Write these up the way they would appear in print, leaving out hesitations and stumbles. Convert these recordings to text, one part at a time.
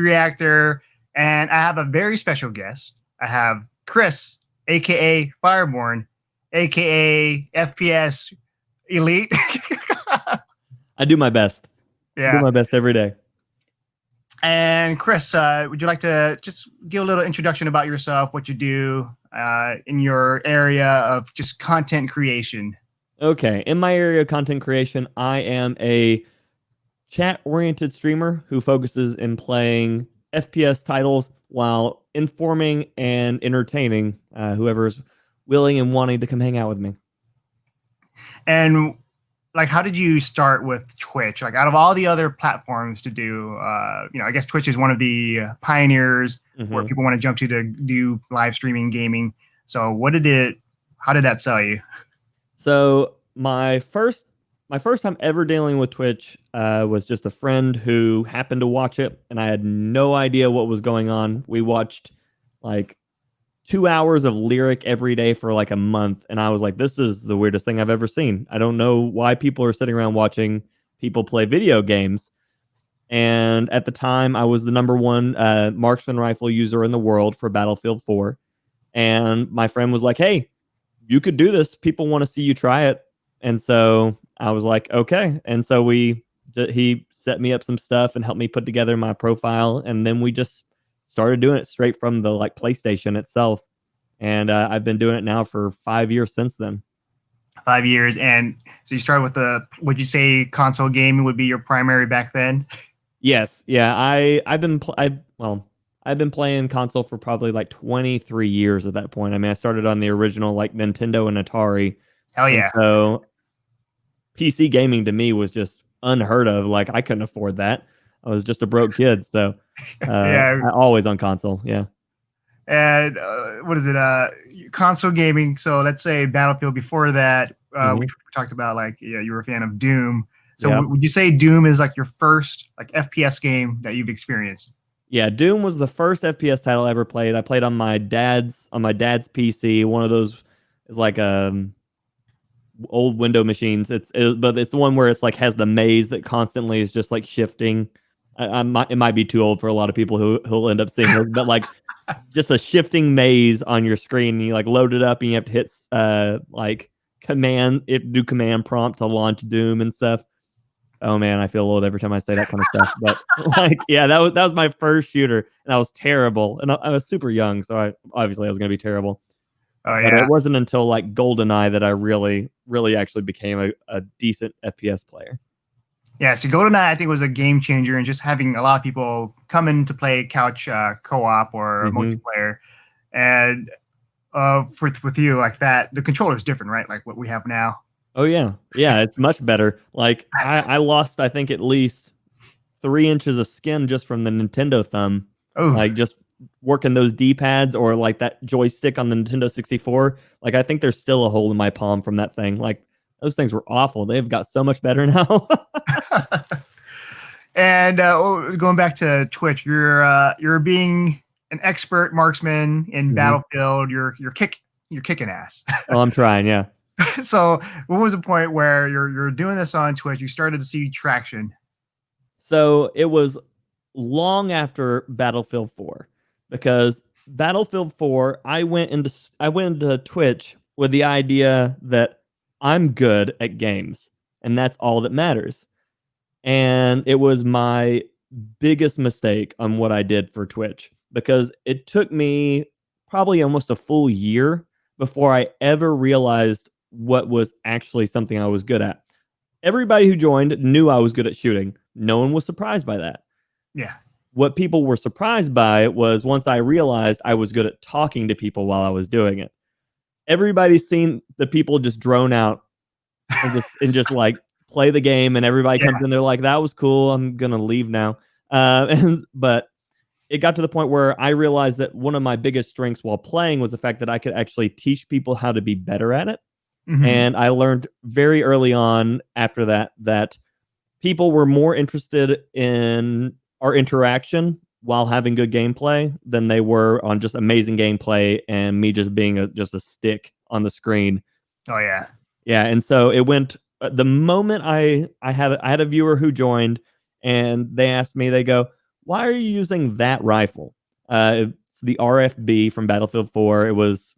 Reactor, and I have a very special guest. I have Chris, aka FyrBorne, aka FPS Elite. I do my best. I do Yeah. my best every day. And Chris, would you like to just give a little introduction about yourself, what you do in your area of just content creation? Okay, in my area of content creation, I am a chat-oriented streamer who focuses in playing FPS titles while informing and entertaining whoever's willing and wanting to come hang out with me. And like, how did you start with Twitch? Like, out of all the other platforms to do, I guess Twitch is one of the pioneers where people want to jump to do live streaming gaming. So how did that sell you? So my first time ever dealing with Twitch was just a friend who happened to watch it, and I had no idea what was going on. We watched like 2 hours of Lyric every day for like a month, and I was like, this is the weirdest thing I've ever seen. I don't know why people are sitting around watching people play video games. And at the time, I was the #1 marksman rifle user in the world for Battlefield 4. And my friend was like, hey, you could do this. People want to see you try it. And so I was like, okay. And so he set me up some stuff and helped me put together my profile. And then we just started doing it straight from the like PlayStation itself. And I've been doing it now for 5 years since then. 5 years. And so you started with would you say console gaming would be your primary back then? Yes. Yeah. I've been playing console for probably like 23 years at that point. I mean, I started on the original like Nintendo and Atari. Hell yeah. And so PC gaming to me was just unheard of. Like I couldn't afford that. I was just a broke kid. So yeah, always on console. Yeah. And what is it? Console gaming. So let's say Battlefield. Before that, we talked about like you were a fan of Doom. So would you say Doom is like your first like FPS game that you've experienced? Yeah, Doom was the first FPS title I ever played. I played on my dad's PC. One of those is like old window machines. But it's the one where it's like has the maze that constantly is just like shifting. It might be too old for a lot of people who'll end up seeing it, but like just a shifting maze on your screen. And you like load it up and you have to hit like do command prompt to launch Doom and stuff. Oh man, I feel old every time I say that kind of stuff. But like, yeah, that was my first shooter, and I was terrible, and I was super young, so I was gonna be terrible. Oh But yeah, it wasn't until like GoldenEye that I really actually became a decent FPS player. Yeah, so GoldenEye I think was a game changer, and just having a lot of people come in to play couch co-op or multiplayer, and with you like that, the controller is different, right? Like what we have now. Oh yeah, it's much better. Like I lost, I think, at least 3 inches of skin just from the Nintendo thumb. Oh, like just working those D-pads or like that joystick on the Nintendo 64. Like I think there's still a hole in my palm from that thing. Like those things were awful. They've got so much better now. And going back to Twitch, you're being an expert marksman in Battlefield. You're kicking ass. Oh, I'm trying, yeah. So what was the point where you're doing this on Twitch? You started to see traction. So it was long after Battlefield 4, because Battlefield 4, I went into Twitch with the idea that I'm good at games and that's all that matters. And it was my biggest mistake on what I did for Twitch, because it took me probably almost a full year before I ever realized what was actually something I was good at. Everybody who joined knew I was good at shooting. No one was surprised by that. Yeah. What people were surprised by was once I realized I was good at talking to people while I was doing it. Everybody's seen the people just drone out and just like play the game, and everybody comes in, they're like, that was cool, I'm gonna leave now. But it got to the point where I realized that one of my biggest strengths while playing was the fact that I could actually teach people how to be better at it. And I learned very early on after that people were more interested in our interaction while having good gameplay than they were on just amazing gameplay and me just being just a stick on the screen. Oh yeah. Yeah, and so it went the moment I had a viewer who joined, and they asked me, they go, why are you using that rifle? It's the RFB from Battlefield 4. It was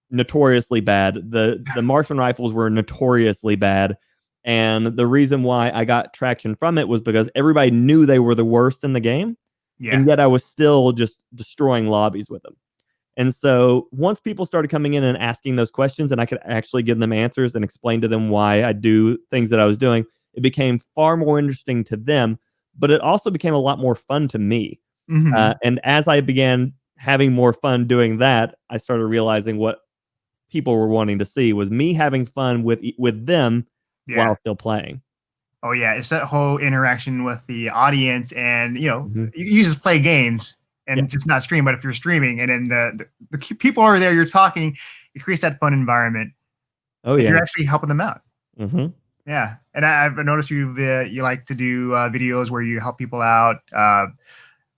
notoriously bad. The marksman rifles were notoriously bad. And the reason why I got traction from it was because everybody knew they were the worst in the game. Yeah. And yet I was still just destroying lobbies with them. And so once people started coming in and asking those questions and I could actually give them answers and explain to them why I do things that I was doing, it became far more interesting to them, but it also became a lot more fun to me. And as I began having more fun doing that, I started realizing what people were wanting to see was me having fun with them Yeah. while still playing. Oh yeah, it's that whole interaction with the audience, and Mm-hmm. you just play games Yeah. and just not stream. But if you're streaming, and then the people are there, you're talking, it creates that fun environment. Oh And yeah. you're actually helping them out. Mm-hmm. Yeah, and I've noticed you like to do videos where you help people out.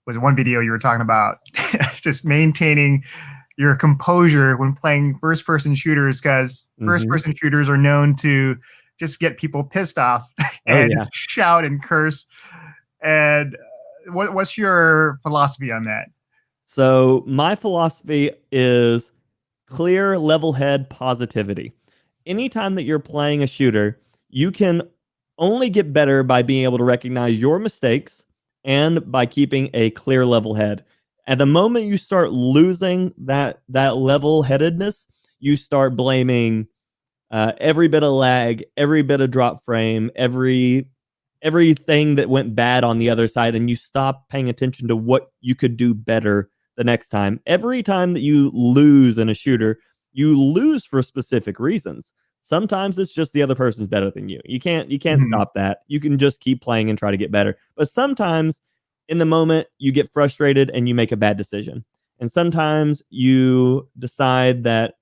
Was one video you were talking about just maintaining your composure when playing first-person shooters, because first-person shooters are known to just get people pissed off and just shout and curse. And what's your philosophy on that? So my philosophy is clear, level head positivity. Anytime that you're playing a shooter, you can only get better by being able to recognize your mistakes and by keeping a clear level head. At the moment you start losing that level headedness, you start blaming every bit of lag, every bit of drop frame, everything that went bad on the other side, and you stop paying attention to what you could do better the next time. Every time that you lose in a shooter, you lose for specific reasons. Sometimes it's just the other person's better than you. You can't stop that. You can just keep playing and try to get better. But sometimes in the moment you get frustrated and you make a bad decision. And sometimes you decide that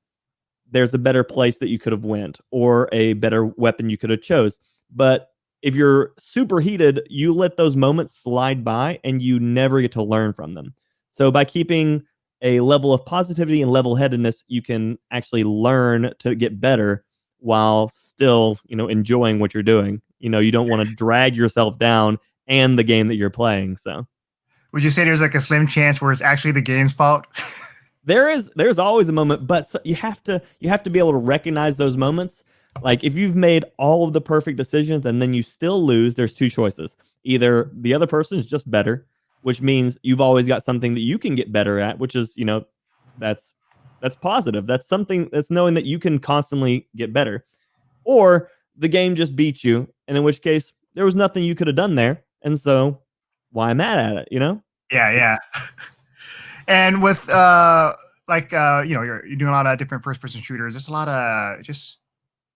there's a better place that you could have went or a better weapon you could have chose. But if you're super heated, you let those moments slide by and you never get to learn from them. So by keeping a level of positivity and level-headedness, you can actually learn to get better while still, enjoying what you're doing. You don't want to drag yourself down and the game that you're playing. So would you say there's like a slim chance where it's actually the game's fault? there's always a moment, but you have to be able to recognize those moments. Like if you've made all of the perfect decisions and then you still lose, there's two choices. Either the other person is just better, which means you've always got something that you can get better at, which is, that's positive. That's something that's knowing that you can constantly get better. Or the game just beats you, and in which case there was nothing you could have done there. And so why mad at it, Yeah. And with you're doing a lot of different first-person shooters. There's a lot of just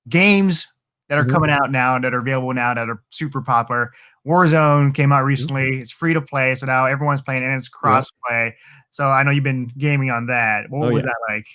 games that are coming out now, that are available now, that are super popular. Warzone came out recently. It's free to play, so now everyone's playing, and it's cross-play. So I know you've been gaming on that. What was that like?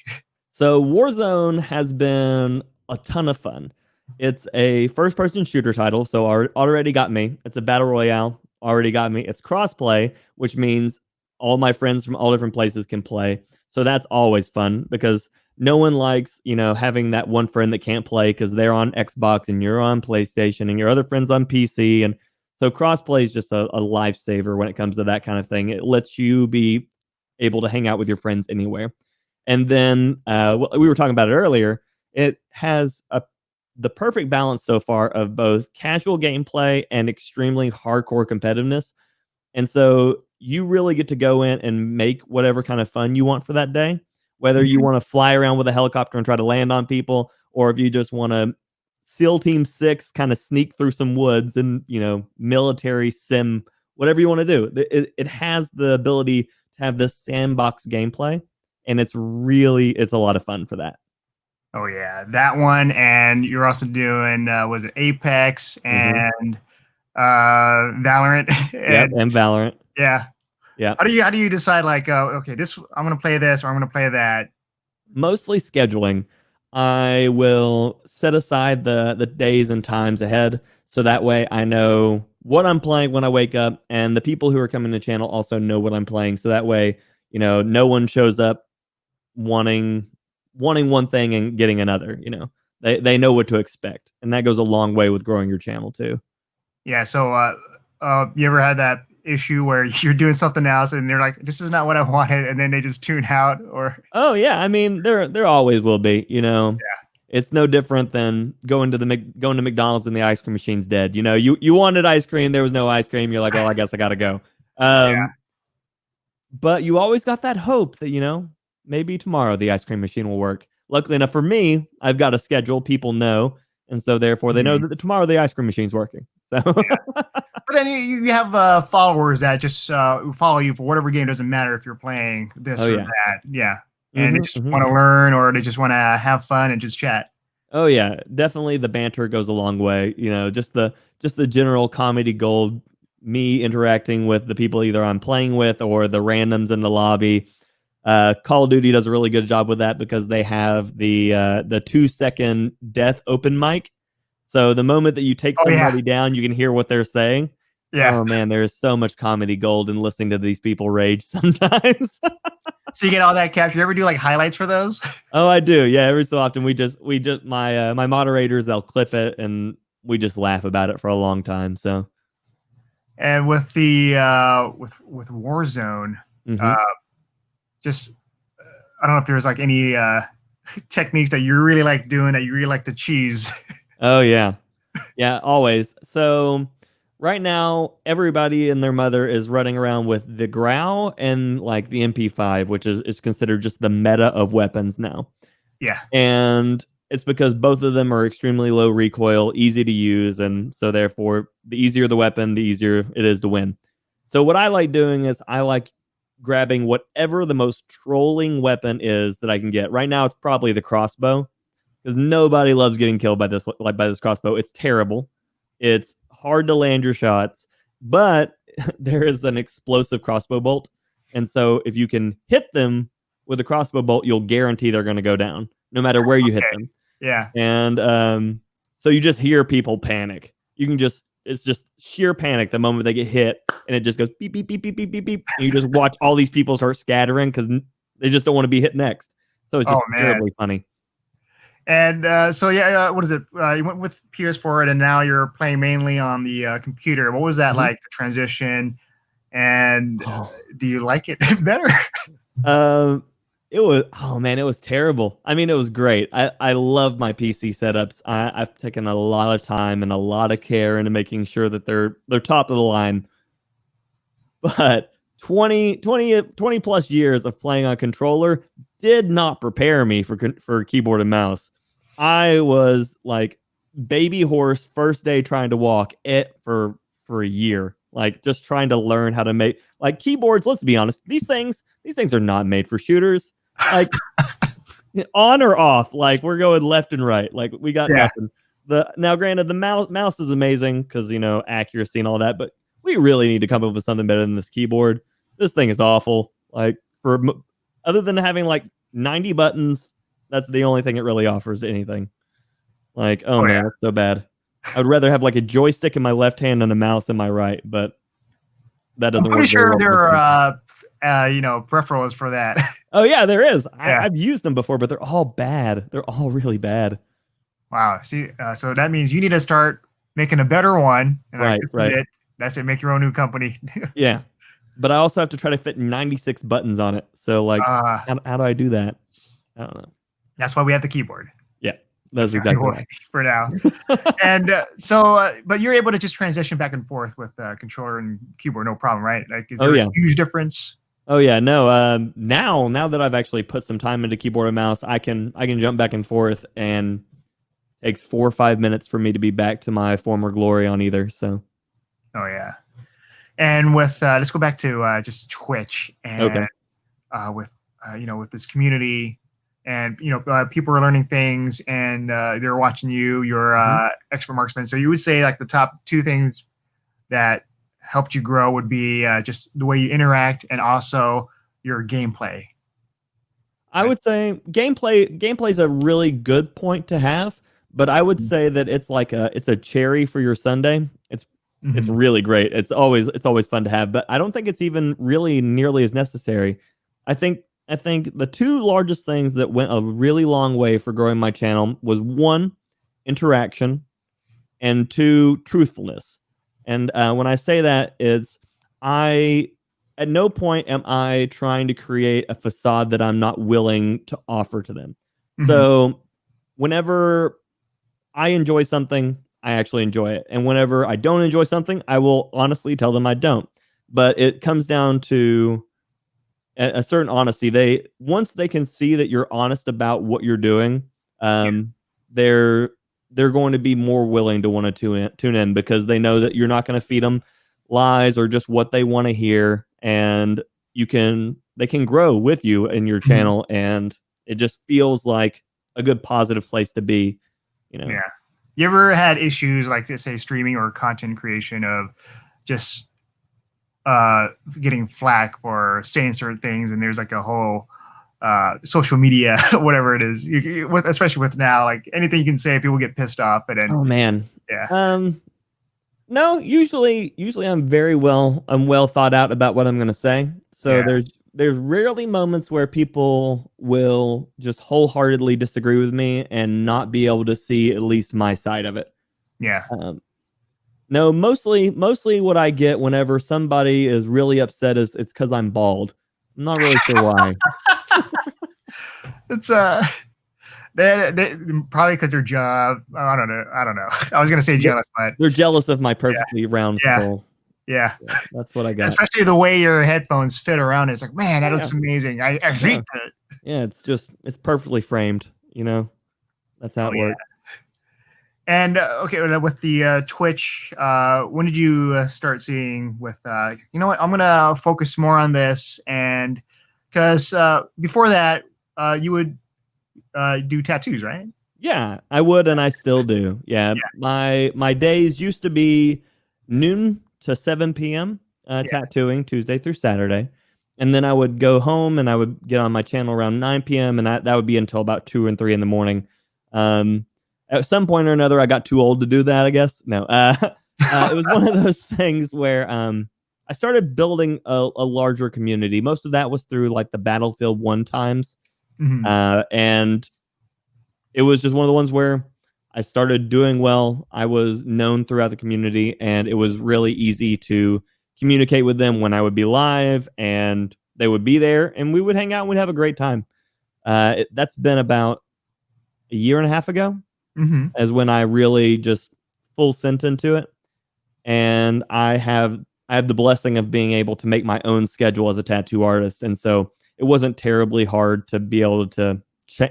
So Warzone has been a ton of fun. It's a first-person shooter title, so already got me. It's a battle royale, already got me. It's cross-play, which means all my friends from all different places can play. So that's always fun because no one likes, having that one friend that can't play because they're on Xbox and you're on PlayStation and your other friend's on PC. And so crossplay is just a lifesaver when it comes to that kind of thing. It lets you be able to hang out with your friends anywhere. And then we were talking about it earlier. It has the perfect balance so far of both casual gameplay and extremely hardcore competitiveness. And so you really get to go in and make whatever kind of fun you want for that day. Whether you want to fly around with a helicopter and try to land on people, or if you just want to SEAL Team 6 kind of sneak through some woods and, military sim, whatever you want to do. It has the ability to have this sandbox gameplay, and it's a lot of fun for that. Oh, yeah, that one. And you're also doing, was it Apex and Valorant? And Valorant. Yeah. Yeah. How do you decide, like, okay, I'm going to play this or I'm going to play that? Mostly scheduling. I will set aside the days and times ahead, so that way I know what I'm playing when I wake up, and the people who are coming to the channel also know what I'm playing. So that way, no one shows up wanting one thing and getting another. They know what to expect, and that goes a long way with growing your channel too. Yeah. So, you ever had that issue where you're doing something else and they're like, "This is not what I wanted," and then they just tune out? Or Oh yeah, I mean there always will be. You know, it's no different than going to McDonald's and the ice cream machine's dead. You know, you wanted ice cream, there was no ice cream. You're like, well, I guess I gotta go. yeah, But you always got that hope that, you know, maybe tomorrow the ice cream machine will work. Luckily enough for me, I've got a schedule. People know, and so therefore they know mhm. that tomorrow the ice cream machine's working. So But then you have followers that just follow you for whatever game. Doesn't matter if you're playing this oh or yeah. that. Yeah, and they hmm just hmm want to learn, or they just want to have fun and just chat. Oh yeah, definitely the banter goes a long way. You know, just the general comedy gold. Me interacting with the people either I'm playing with or the randoms in the lobby. Call of Duty does a really good job with that because they have the 2 second death open mic. So the moment that you take Oh yeah, somebody down, you can hear what they're saying. yeah. Oh man, there is so much comedy gold in listening to these people rage sometimes. So you get all that capture. You ever do like highlights for those? Oh, I do. Yeah, every so often we just my moderators they'll clip it and we just laugh about it for a long time. So And with the with Warzone, uh, mhm. just I don't know if there's like any techniques that you really like doing that you really like to cheese. Oh yeah. Yeah, always. So right now, everybody and their mother is running around with the Growl and like the MP5, which is considered just the meta of weapons now. Yeah. And it's because both of them are extremely low recoil, easy to use, and so therefore, the easier the weapon, the easier it is to win. So what I like doing is I like grabbing whatever the most trolling weapon is that I can get. Right now, it's probably the crossbow because nobody loves getting killed by this by this crossbow. It's terrible. It's hard to land your shots, but there is an explosive crossbow bolt, and so if you can hit them with a crossbow bolt, you'll guarantee they're going to go down, no matter where you hit Okay. them. Yeah. And so you just hear people panic. You can just it's just sheer panic the moment they get hit, and it just goes beep beep beep beep beep beep beep, and you just watch all these people start scattering because they just don't want to be hit next. So it's Oh just man. terribly funny. And so yeah, what is it? You went with PS4, and now you're playing mainly on the computer. What was that Mhm. like? The transition, and Oh. do you like it better? Um, it was oh man, it was terrible. I mean, it was great. I love my PC setups. I've taken a lot of time and a lot of care into making sure that they're top of the line. But 20 plus years of playing on controller did not prepare me for keyboard and mouse. I was like baby horse first day trying to walk it for a year, like just trying to learn how to make like keyboards. Let's be honest, these things are not made for shooters. Like on or off, like we're going left and right. Like we got Yeah. nothing. The now, granted, the mouse is amazing because you know accuracy and all that, but we really need to come up with something better than this keyboard. This thing is awful. Like other than having like 90 buttons, that's the only thing it really offers anything. Like, oh Oh man, yeah. that's so bad. I would rather have like a joystick in my left hand and a mouse in my right, but that I'm doesn't pretty work very sure well with this there one. are peripherals for that. Oh yeah, there is. Yeah. I've used them before, but they're all bad. They're all really bad. Wow. See, so that means you need to start making a better one, and like Right, this is right. it. That's it. Make your own new company. Yeah. But I also have to try to fit 96 buttons on it. So like uh, how do I do that? I don't know. that's why we have the keyboard. Yeah. That's That's the only exactly way for now. And but you're able to just transition back and forth with controller and keyboard, no problem, right? Like, is Oh there a yeah. huge difference? Oh yeah, no. Now that I've actually put some time into keyboard and mouse, I can jump back and forth, and it takes 4 or 5 minutes for me to be back to my former glory on either. So Oh yeah. And with let's go back to just Twitch okay. and with with this community, and people are learning things, and they're watching you. You're Mhm. expert marksman. So you would say like the top two things that helped you grow would be just the way you interact and also your gameplay. I Right? would say gameplay is a really good point to have, but I would say that it's a cherry for your Sunday. It's Mm-hmm. really great. It's always fun to have, but I don't think it's even really nearly as necessary. I think the two largest things that went a really long way for growing my channel was one, interaction, and two, truthfulness. And when I say that, it's I at no point am I trying to create a facade that I'm not willing to offer to them. Hmm. So whenever I enjoy something, I actually enjoy it. And whenever I don't enjoy something, I will honestly tell them I don't. But it comes down to a certain honesty. They once they can see that you're honest about what you're doing, um, they're they're going to be more willing to want to tune in because they know that you're not going to feed them lies or just what they want to hear, and they can grow with you in your Hmm. channel, and it just feels like a good positive place to be, you know. Yeah. You ever had issues like, to say, streaming or content creation of just uh getting flack for saying certain things, and there's like a whole social media whatever it is, with, especially with now, like anything you can say, people get pissed off, and then Oh man. yeah, Um No, usually I'm well thought out about what I'm going to say. So yeah, there's rarely moments where people will just wholeheartedly disagree with me and not be able to see at least my side of it. yeah. Um, no, mostly what I get whenever somebody is really upset is it's because I'm bald. I'm not really sure why. It's they probably because their job, I don't know. I was gonna say They're, jealous, but they're jealous of my yeah, perfectly round yeah, skull. yeah. Yeah, that's what I got. Especially the way your headphones fit around it. It's like, man, that Yeah, looks amazing. I yeah, hate that. yeah. It's perfectly framed. You know, that's how Oh it yeah. works. And okay, with the Twitch, when did you start seeing with, you know what, I'm gonna focus more on this, and because before that, you would do tattoos, right? Yeah, I would, and I still do. Yeah, Yeah, my days used to be noon to 7 p.m. yeah, Tattooing Tuesday through Saturday, and then I would go home and I would get on my channel around 9 p.m. and that would be until about 2 and 3 in the morning. Um, at some point or another, I got too old to do that. I guess no. It was one of those things where I started building a larger community. Most of that was through like the Battlefield 1 times, hmm, and it was just one of the ones where I started doing well. I was known throughout the community, and it was really easy to communicate with them when I would be live, and they would be there, and we would hang out and we'd have a great time. That's been about a year and a half ago, hmm, as when I really just full sent into it, and I have the blessing of being able to make my own schedule as a tattoo artist, and so it wasn't terribly hard to be able to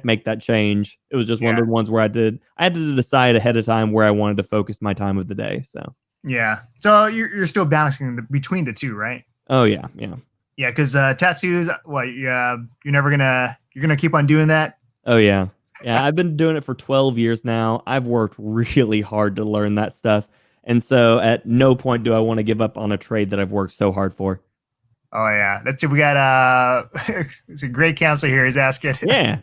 make that change. It was just one yeah, of the ones where I had to decide ahead of time where I wanted to focus my time of the day. So, yeah. So you're still balancing between the two, right? oh yeah, yeah, Yeah, because tattoos, what, yeah, you're gonna keep on doing that. oh yeah, yeah. I've been doing it for 12 years now. I've worked really hard to learn that stuff, and so at no point do I want to give up on a trade that I've worked so hard for. Oh yeah, that's it. We got it's a great counselor here. He's asking, Yeah.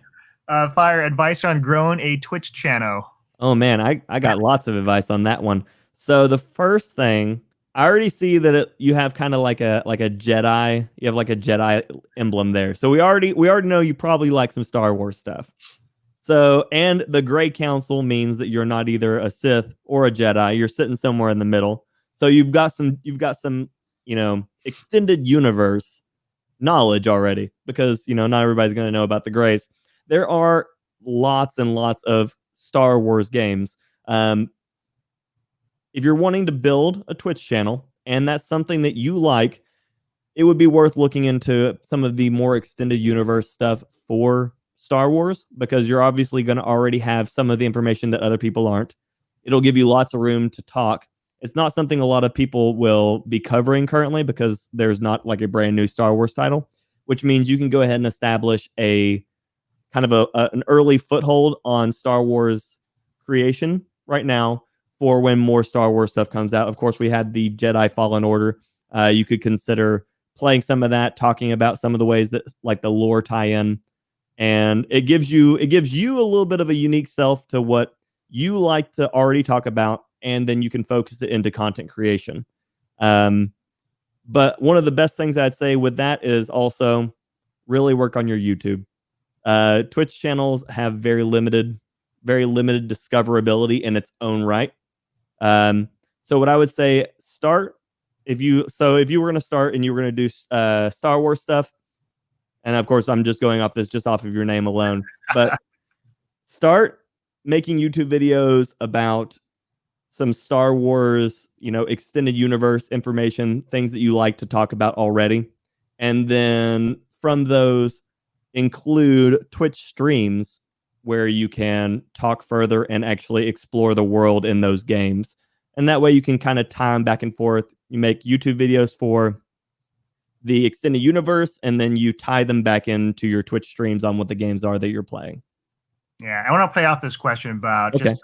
fire advice on growing a Twitch channel. Oh man, I got lots of advice on that one. So the first thing, I already see that you have kind of like a Jedi. You have like a Jedi emblem there. So we already know you probably like some Star Wars stuff. So and the Gray Council means that you're not either a Sith or a Jedi. You're sitting somewhere in the middle. So you've got some extended universe knowledge already because not everybody's going to know about the Grays. There are lots and lots of Star Wars games. Um, if you're wanting to build a Twitch channel and that's something that you like, it would be worth looking into some of the more extended universe stuff for Star Wars because you're obviously going to already have some of the information that other people aren't. It'll give you lots of room to talk. It's not something a lot of people will be covering currently because there's not like a brand new Star Wars title, which means you can go ahead and establish a kind of an early foothold on Star Wars creation right now for when more Star Wars stuff comes out. Of course, we had the Jedi Fallen Order. You could consider playing some of that, talking about some of the ways that like the lore tie in, and it gives you a little bit of a unique self to what you like to already talk about, and then you can focus it into content creation. Um, but one of the best things I'd say with that is also really work on your YouTube. Twitch channels have very limited discoverability in its own right. So what I would say, start if you were going to start and you were going to do Star Wars stuff, and of course I'm just going off this just off of your name alone, but start making YouTube videos about some Star Wars, extended universe information, things that you like to talk about already. And then from those, include Twitch streams where you can talk further and actually explore the world in those games. And that way you can kind of time back and forth. You make YouTube videos for the extended universe, and then you tie them back into your Twitch streams on what the games are that you're playing. Yeah, I want to play off this question about just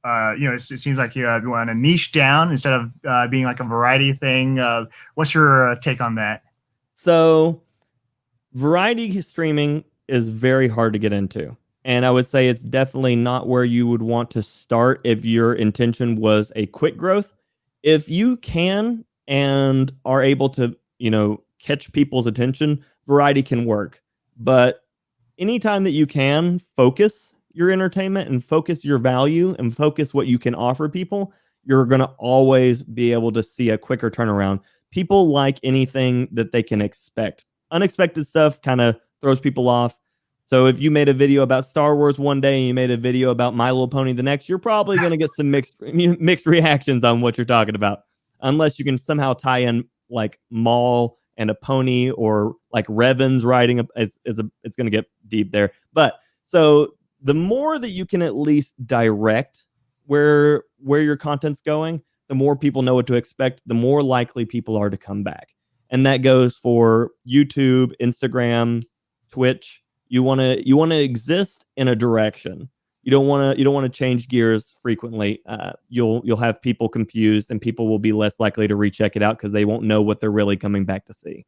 it seems like you want to niche down instead of being like a variety thing. What's your take on that? So variety streaming is very hard to get into. And I would say it's definitely not where you would want to start if your intention was a quick growth. If you can and are able to, catch people's attention, variety can work. But anytime that you can focus your entertainment and focus your value and focus what you can offer people, you're going to always be able to see a quicker turnaround. People like anything that they can expect. Unexpected stuff kind of throws people off. So if you made a video about Star Wars one day and you made a video about My Little Pony the next, you're probably going to get some mixed reactions on what you're talking about, unless you can somehow tie in like Maul and a pony, or like Revan's riding it's going to get deep there. But so the more that you can at least direct where your content's going, the more people know what to expect, the more likely people are to come back. And that goes for YouTube, Instagram, Twitch. You want to exist in a direction. You don't want to change gears frequently. You'll have people confused, and people will be less likely to recheck it out because they won't know what they're really coming back to see.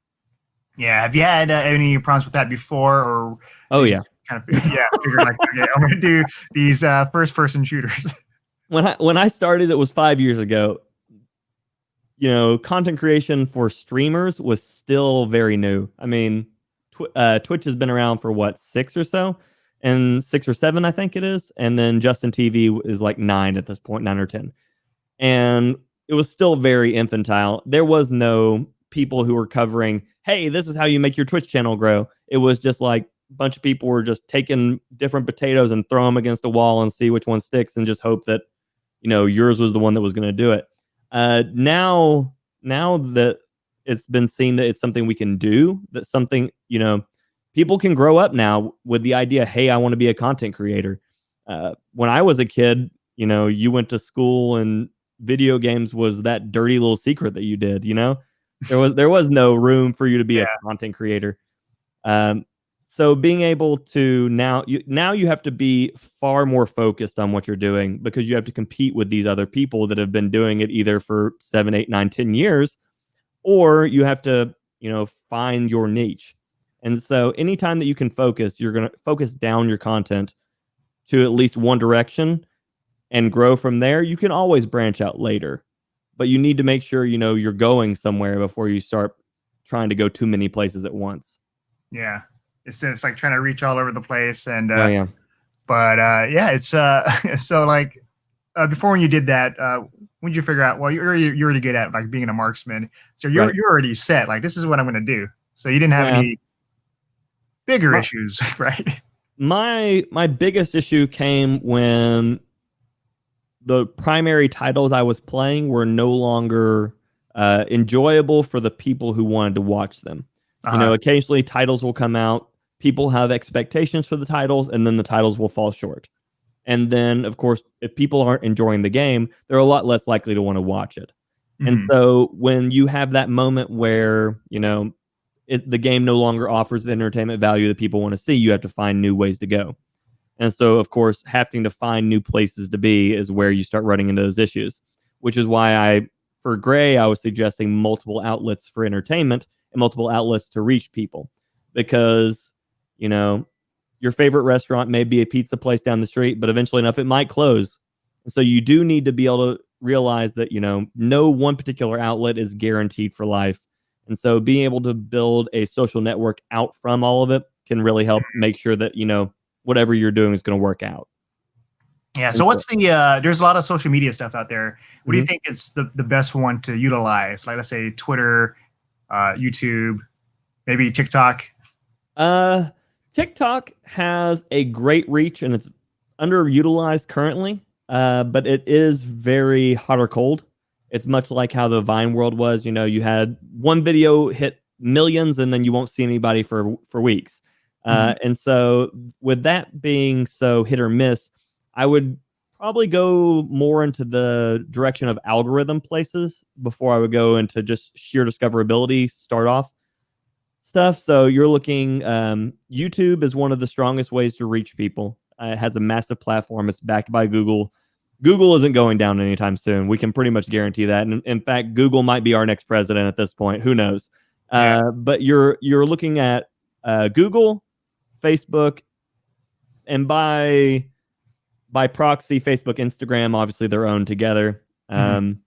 Yeah. Have you had any problems with that before? Or yeah, kind of figured like, okay, I'm going to do these first-person shooters. When I started, it was 5 years ago. Content creation for streamers was still very new. I mean, Twitch has been around for what, 6 or so? And 6 or 7, I think it is. And then Justin TV is like 9 at this point, 9 or 10. And it was still very infantile. There was no people who were covering, hey, this is how you make your Twitch channel grow. It was just like a bunch of people were just taking different potatoes and throw them against a wall and see which one sticks and just hope that, yours was the one that was going to do it. Now that it's been seen that it's something we can do, that something, people can grow up now with the idea, hey, I want to be a content creator. When I was a kid, you went to school and video games was that dirty little secret that you did, there was no room for you to be a content creator. So being able to now you have to be far more focused on what you're doing, because you have to compete with these other people that have been doing it either for 7, 8, 9, 10 years, or you have to, find your niche. And so anytime that you can focus, you're going to focus down your content to at least one direction and grow from there. You can always branch out later, but you need to make sure, you're going somewhere before you start trying to go too many places at once. Yeah. It's like trying to reach all over the place. And, it's, so like, before when you did that, when did you figure out, well, you're already good at like being a marksman. So you're already set. Like, this is what I'm going to do. So you didn't have any bigger issues, right? My biggest issue came when the primary titles I was playing were no longer enjoyable for the people who wanted to watch them. Occasionally titles will come out, people have expectations for the titles, and then the titles will fall short. And then, of course, if people aren't enjoying the game, they're a lot less likely to want to watch it. Mm-hmm. And so when you have that moment where, the game no longer offers the entertainment value that people want to see, you have to find new ways to go. And so, of course, having to find new places to be is where you start running into those issues, which is why for Gray, I was suggesting multiple outlets for entertainment and multiple outlets to reach people. Because, your favorite restaurant may be a pizza place down the street, but eventually enough, it might close. And so you do need to be able to realize that, no one particular outlet is guaranteed for life. And so being able to build a social network out from all of it can really help make sure that, whatever you're doing is going to work out. Yeah. And So so, what's the there's a lot of social media stuff out there. What do you mhm. think is the best one to utilize? Like let's say Twitter, YouTube, maybe TikTok. Uh, TikTok has a great reach and it's underutilized currently. But it is very hot or cold. It's much like how the Vine world was. You know, you had one video hit millions and then you won't see anybody for weeks. Mhm. And so, with that being so hit or miss, I would probably go more into the direction of algorithm places before I would go into just sheer discoverability start off stuff. So you're looking, YouTube is one of the strongest ways to reach people. It has a massive platform. It's backed by Google. Google isn't going down anytime soon. We can pretty much guarantee that. And in fact, Google might be our next president at this point. Who knows? Yeah. But you're looking at Google, Facebook, and by proxy, Facebook, Instagram. Obviously, they're owned together. Mhm.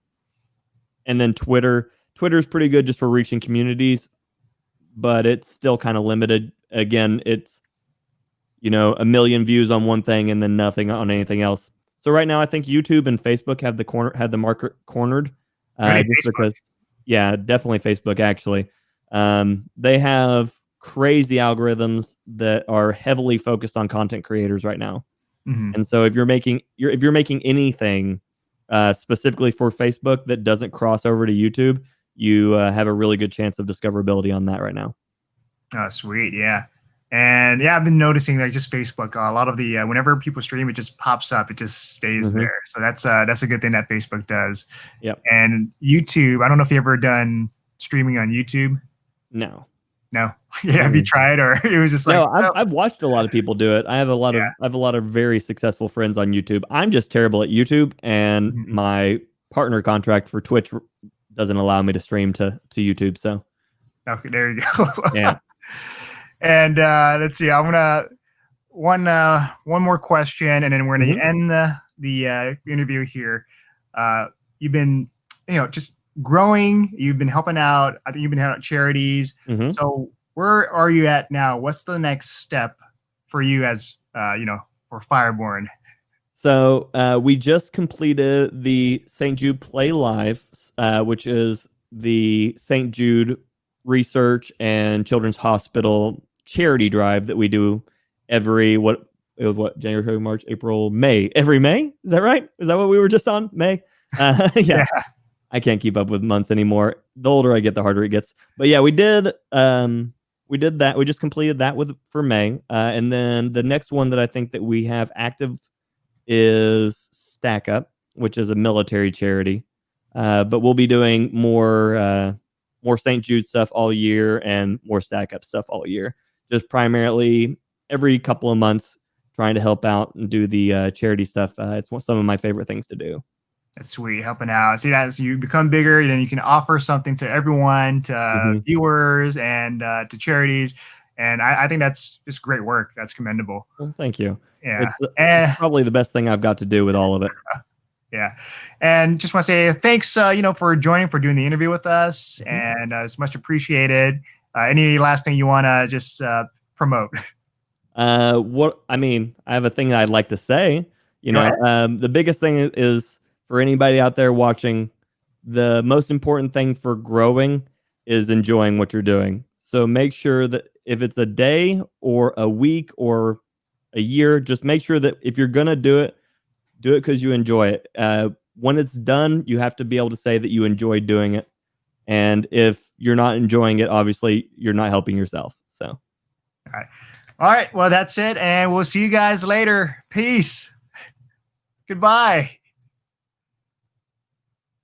And then Twitter. Twitter's pretty good just for reaching communities, but it's still kind of limited. Again, it's a million views on one thing and then nothing on anything else. So right now, I think YouTube and Facebook have the market cornered, Really, just Facebook. because, yeah, definitely Facebook actually. They have crazy algorithms that are heavily focused on content creators right now, Mhm. and so if you're making anything specifically for Facebook that doesn't cross over to YouTube, you have a really good chance of discoverability on that right now. Oh, sweet. Yeah. And yeah, I've been noticing like just Facebook, a lot of the whenever people stream, it just pops up. It just stays Hmm. there. So that's a good thing that Facebook does. Yep. And YouTube, I don't know if you ever done streaming on YouTube. No. No. Yeah, have you Mm-mm. tried or it was just like, No, oh, I've watched a lot of people do it. I have a lot of very successful friends on YouTube. I'm just terrible at YouTube, and yeah. my partner contract for Twitch doesn't allow me to stream to YouTube. So Okay, there you go. yeah. And let's see. I'm gonna one more question, and then we're gonna Hmm. end the interview here. You've been, just growing. You've been helping out. I think you've been helping out charities. Hmm. So where are you at now? What's the next step for you as for FyrBorne? So we just completed the St. Jude Play Live, which is the St. Jude Research and Children's Hospital charity drive that we do every January, February, March, April, May. Every May, is that right? Is that what we were just on? May. Yeah, Yeah. I can't keep up with months anymore. The older I get, the harder it gets. But yeah, we did. We did that. We just completed that for May, and then the next one that I think that we have active is Stack Up, which is a military charity. But we'll be doing more St. Jude stuff all year and more Stack Up stuff all year. Just primarily every couple of months, trying to help out and do the charity stuff. Some of my favorite things to do. That's sweet, helping out. See that as you become bigger, then you can offer something to everyone, to Hmm. viewers, and to charities. And I think that's just great work. That's commendable. Well, thank you. Yeah, It's and probably the best thing I've got to do with all of it. yeah, and just want to say thanks, for joining, for doing the interview with us, Mhm. and it's much appreciated. Any last thing you want to just promote? What I mean, I have a thing that I'd like to say. Go ahead. The biggest thing is for anybody out there watching, the most important thing for growing is enjoying what you're doing. So make sure that if it's a day or a week or a year, just make sure that if you're gonna do it because you enjoy it. When it's done, you have to be able to say that you enjoy doing it. And if you're not enjoying it, obviously you're not helping yourself. So. All right. All right. Well, that's it, and we'll see you guys later. Peace. Goodbye.